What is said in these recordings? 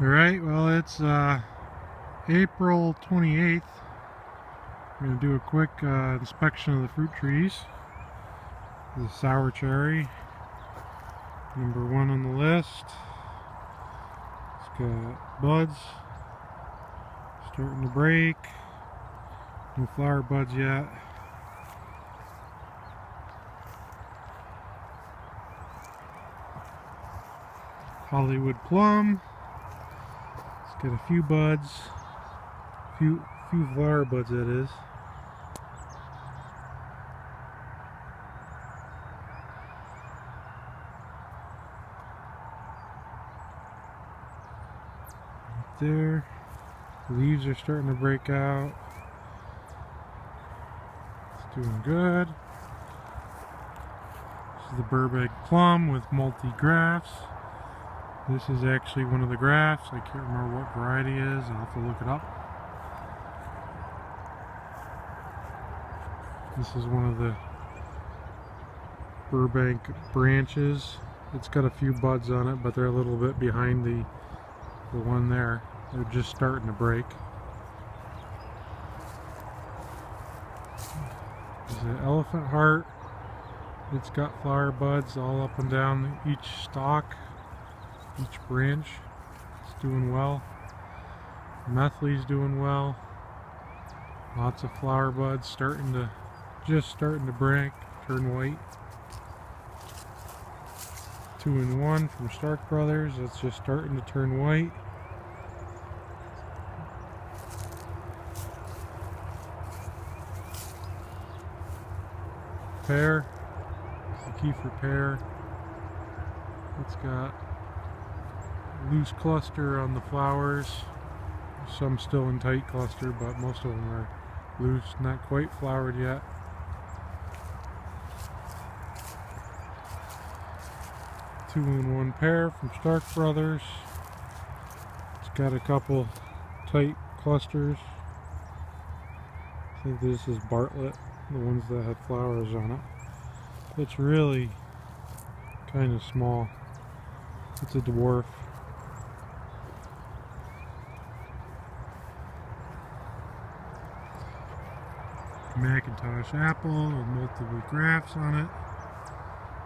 Alright, well it's April 28th. I'm going to do a quick inspection of the fruit trees. The sour cherry, number 1 on the list. It's got buds starting to break. No flower buds yet. Hollywood plum. It's got a few buds, few flower buds that is. Right there, the leaves are starting to break out. It's doing good. This is the Burbank plum with multi-grafts. This is actually one of the grafts. I can't remember what variety it is. I'll have to look it up. This is one of the Burbank branches. It's got a few buds on it, but they're a little bit behind the one there. They're just starting to break. This is an elephant heart. It's got flower buds all up and down each stalk. Each branch. It's doing well. Methley's doing well. Lots of flower buds just starting to break, turn white. 2-in-1 from Stark Brothers. It's just starting to turn white. Pear. It's the Kieffer pear. It's got loose cluster on the flowers, some still in tight cluster, but most of them are loose, not quite flowered yet. Two-in-one pear from Stark Brothers. It's got a couple tight clusters. I think this is Bartlett, the ones that have flowers on it. It's really kind of small. It's a dwarf. McIntosh apple with multiple grafts on it.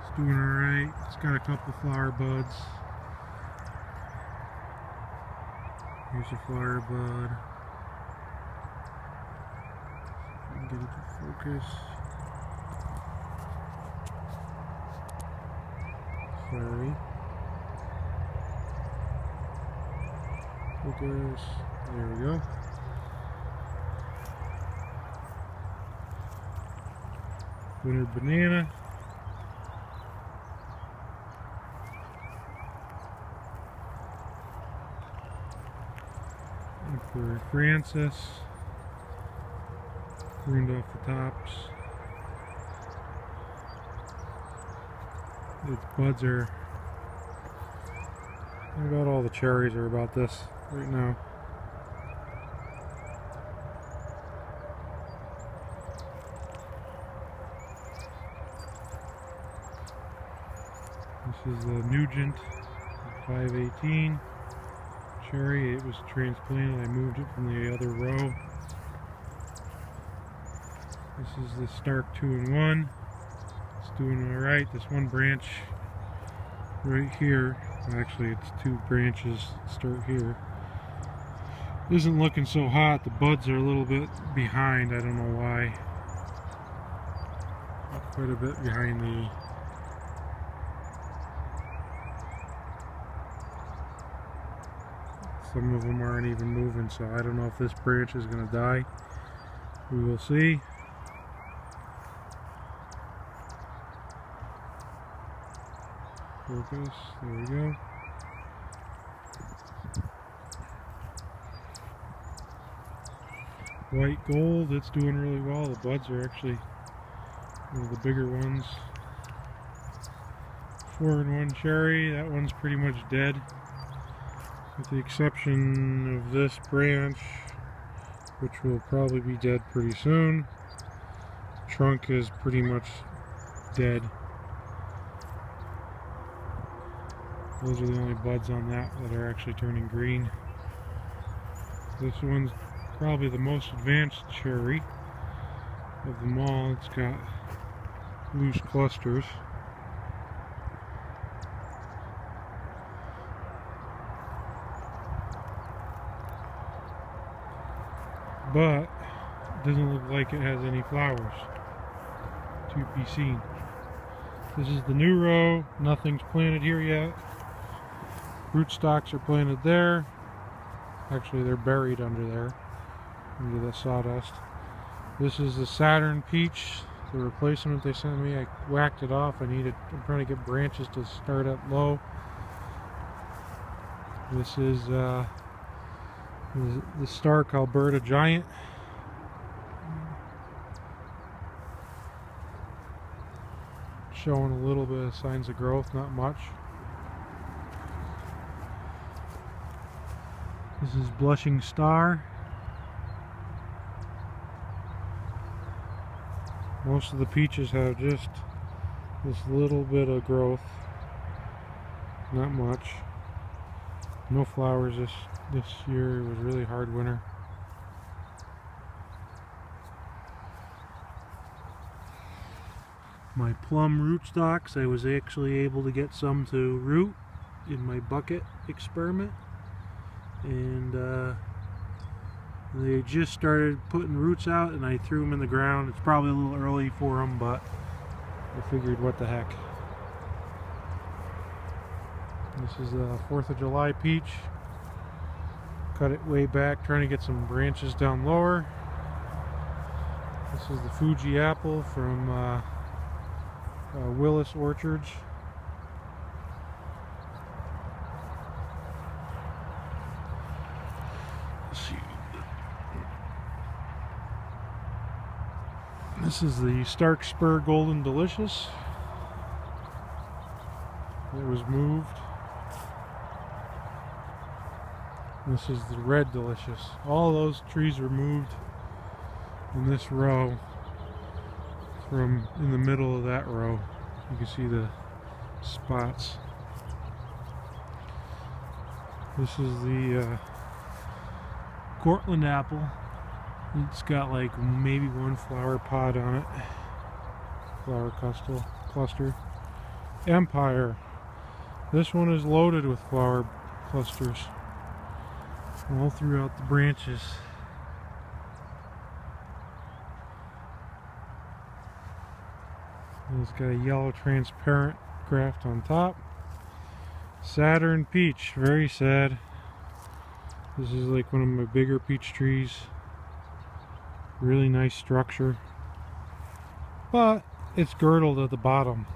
It's doing alright. It's got a couple flower buds. Here's a flower bud. Get it to focus. Sorry. Focus. There we go. Winter banana. Emperor Francis. Pruned off the tops. Its buds are about all the cherries are about this right now. This is the Nugent 518 cherry. It was transplanted. I moved it from the other row. This is the Stark 2-in-1. It's doing alright. This one branch right here, actually it's 2 branches start here, isn't looking so hot. The buds are a little bit behind. I don't know why. Quite a bit behind the some of them aren't even moving, so I don't know if this branch is going to die. We will see. Focus, there we go. White gold, it's doing really well. The buds are actually one of the bigger ones. 4-in-1 cherry, that one's pretty much dead. With the exception of this branch, which will probably be dead pretty soon. The trunk is pretty much dead. Those are the only buds on that are actually turning green. This one's probably the most advanced cherry of them all. It's got loose clusters. But it doesn't look like it has any flowers to be seen. This is the new row. Nothing's planted here yet. Rootstocks are planted there. Actually, they're buried under there, under the sawdust. This is the Saturn peach, the replacement they sent me. I whacked it off. I'm trying to get branches to start up low. This is the Stark Hal-Berta Giant. Showing a little bit of signs of growth, not much. This is Blushing Star. Most of the peaches have just this little bit of growth, not much. No flowers this year. It was a really hard winter. My plum rootstocks, I was actually able to get some to root in my bucket experiment, and they just started putting roots out, and I threw them in the ground. It's probably a little early for them, but I figured, what the heck. This is a 4th of July peach. Cut it way back, trying to get some branches down lower. This is the Fuji apple from Willis Orchards. Let's see. This is the Stark Spur Golden Delicious. It was moved. This is the Red Delicious. All those trees were moved in this row from in the middle of that row. You can see the spots. This is the Cortland apple. It's got like maybe one flower pod on it. Flower cluster. Empire. This one is loaded with flower clusters all throughout the branches. And it's got a yellow transparent graft on top. Saturn peach, very sad. This is like one of my bigger peach trees. Really nice structure, but it's girdled at the bottom.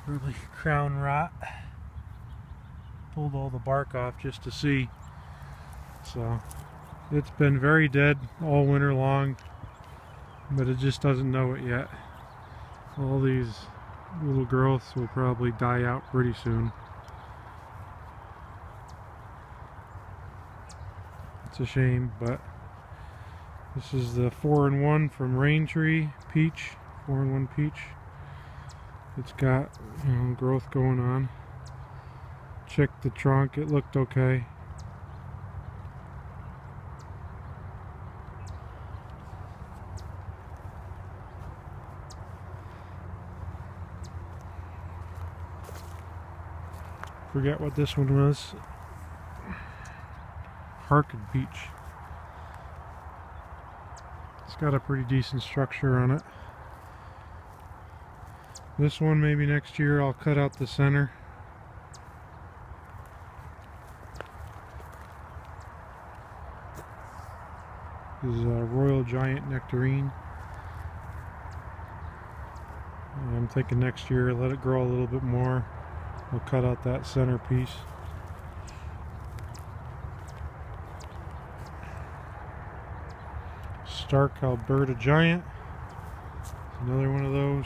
Really crown rot. Pulled all the bark off just to see. So it's been very dead all winter long, but it just doesn't know it yet. All these little growths will probably die out pretty soon. It's a shame, but this is the 4-in-1 from Rain Tree peach. 4-in-1 peach. It's got, you know, growth going on. Checked the trunk, it looked okay. Forget what this one was. Harkin peach. It's got a pretty decent structure on it. This one maybe next year I'll cut out the center. This is a Royal Giant Nectarine. And I'm thinking next year, let it grow a little bit more. We'll cut out that center piece. Stark Hal-Berta Giant. Another one of those.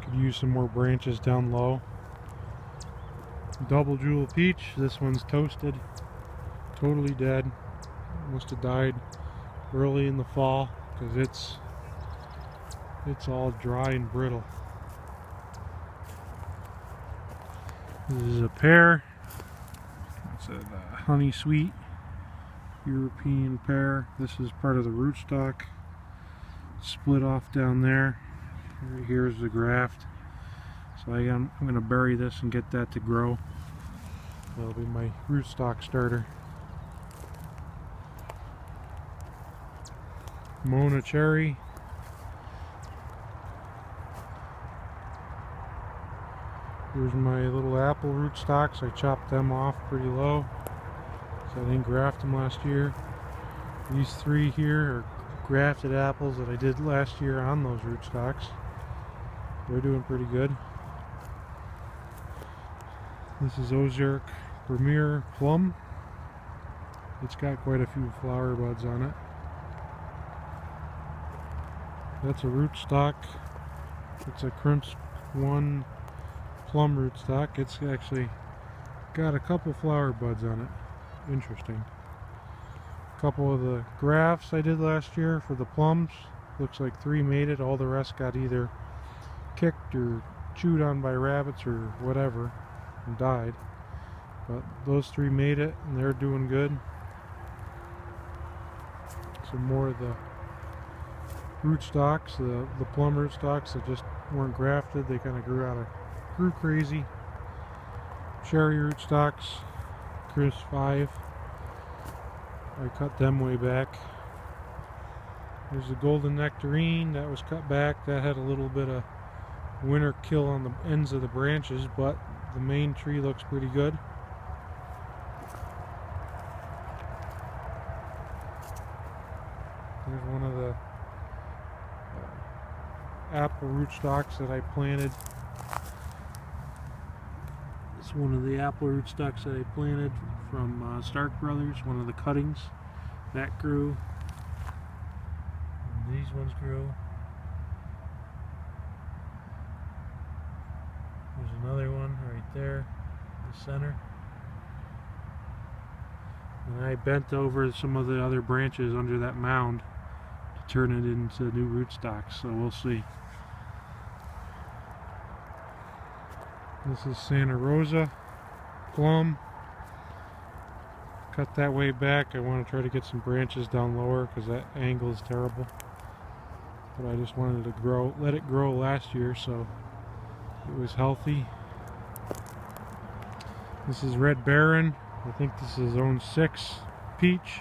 Could use some more branches down low. Double Jewel Peach. This one's toasted. Totally dead. Must have died early in the fall because it's all dry and brittle. This is a pear. It's a honey sweet European pear. This is part of the rootstock. Split off down there. Right here is the graft. So I'm going to bury this and get that to grow. That'll be my rootstock starter. Mona cherry. Here's my little apple rootstocks. I chopped them off pretty low, so I didn't graft them last year. These three here are grafted apples that I did last year on those rootstocks. They're doing pretty good. This is Ozark Premier Plum. It's got quite a few flower buds on it. That's a rootstock. It's a Crimps 1 plum rootstock. It's actually got a couple flower buds on it. Interesting. A couple of the grafts I did last year for the plums. Looks like 3 made it. All the rest got either kicked or chewed on by rabbits or whatever and died. But those 3 made it and they're doing good. Some more of the rootstocks, the plum rootstocks that just weren't grafted. They kind of grew crazy. Cherry rootstocks, Chris 5. I cut them way back. There's the golden nectarine that was cut back. That had a little bit of winter kill on the ends of the branches, but the main tree looks pretty good. There's one of the apple rootstocks that I planted. It's one of the apple rootstocks that I planted from Stark Brothers, one of the cuttings. That grew. And these ones grew. There's another one right there in the center. And I bent over some of the other branches under that mound to turn it into new rootstocks, so we'll see. This is Santa Rosa plum. Cut that way back. I want to try to get some branches down lower because that angle is terrible. But I just wanted to let it grow last year, so it was healthy. This is Red Baron. I think this is zone 6 peach.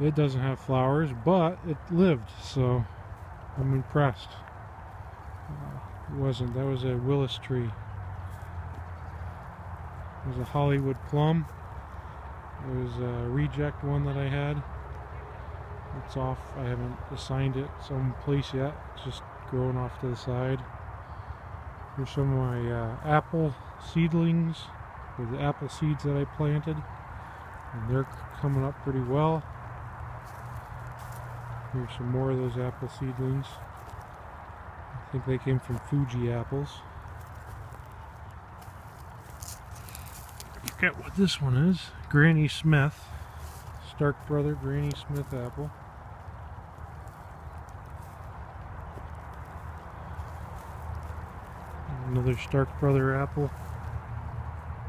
It doesn't have flowers, but it lived, so I'm impressed. It wasn't. That was a Willis tree. There's a Hollywood plum. It was a reject one that I had. It's off. I haven't assigned it someplace yet. It's just growing off to the side. Here's some of my apple seedlings, or the apple seeds that I planted. And they're coming up pretty well. Here's some more of those apple seedlings. I think they came from Fuji apples. I forget what this one is. Granny Smith. Stark Brother Granny Smith apple. Another Stark Brother apple.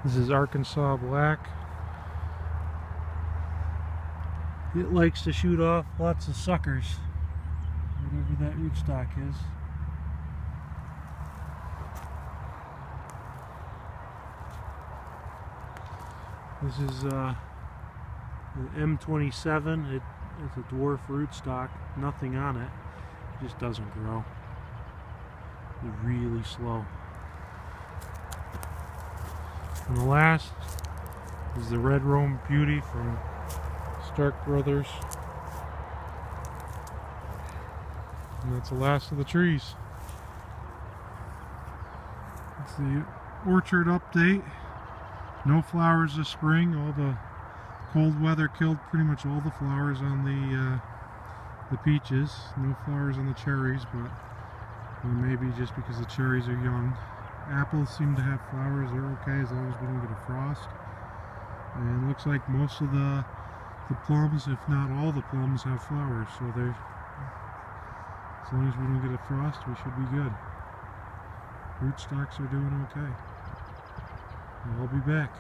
This is Arkansas Black. It likes to shoot off lots of suckers, whatever that rootstock is. This is the M27. It's a dwarf rootstock, nothing on it. It just doesn't grow. It's really slow. And the last is the Red Rome Beauty from Stark Brothers. And that's the last of the trees. It's the orchard update. No flowers this spring. All the cold weather killed pretty much all the flowers on the peaches. No flowers on the cherries, but maybe just because the cherries are young. Apples seem to have flowers. They're okay as long as we don't get a frost. And it looks like most of the plums, if not all the plums, have flowers. So they're, as long as we don't get a frost, we should be good. Rootstocks are doing okay. I'll be back.